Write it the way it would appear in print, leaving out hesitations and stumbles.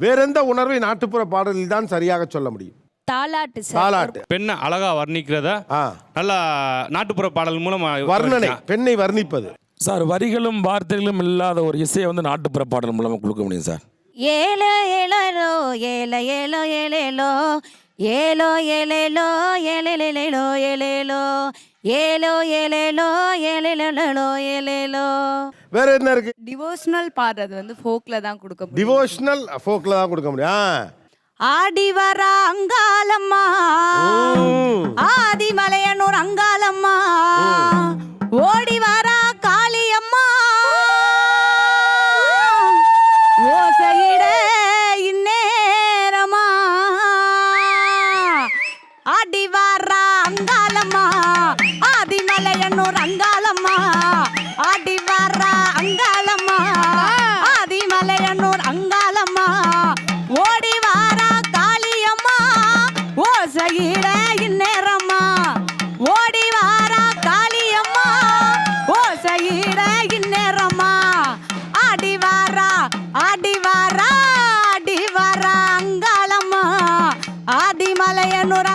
வேற எந்த உணர்வை நாட்டுப்புற பாடலில் தான் சரியாக சொல்ல முடியும்? தாலாட்டு சார். தாலாட்டு. பெண்ணை அழகா வர்ணிக்கிறத நல்லா நாட்டுப்புற பாடல் மூலம் வர்ணனை, பெண்ணை வர்ணிப்பது. சார் வரிகளும் வார்த்தைகளும் இல்லாத ஒரு இசையை வந்து நாட்டுப்புற பாடல் மூலமாக கொடுக்க முடியும் சார். ஏலோ ஏலோ ஏல ஏலோ ஏலேலோ ஏலோ ஏலேலோ ஏலேலேலோ ஏலேலோ ஏலோ ஏலேலோ ஏலேலேலோ ஏலேலோ. வேற என்ன இருக்கு? டிவோஷனல் பாடுறது வந்து ஃபோக்ல தான் கொடுக்க முடியும். டிவோஷனல் ஃபோக்ல தான் கொடுக்க முடியும். ஆடி வர அங்காளம்மா ஆதிமலையனூர் அங்காளம்மா ஓடி வர காளியம்மா ஓசையிட இந்நேரமா ஆடி வர அங்காளம்மா ஆதிமலையனூர் அங்காளம்மா ஆடி வர அங்காளம்மா ஆதிமலையனூர் அங்காளம்மா ஓடி வாரா காளியம்மா ஓசையிட இந்நேரம்மா ஓடி வாரா காளியம்மா ஓசையிட இந்நேரம்மா ஆடி வாரா ஆடி வாரா ஆடி வாரா அங்காளம்மா ஆதிமலையனூர்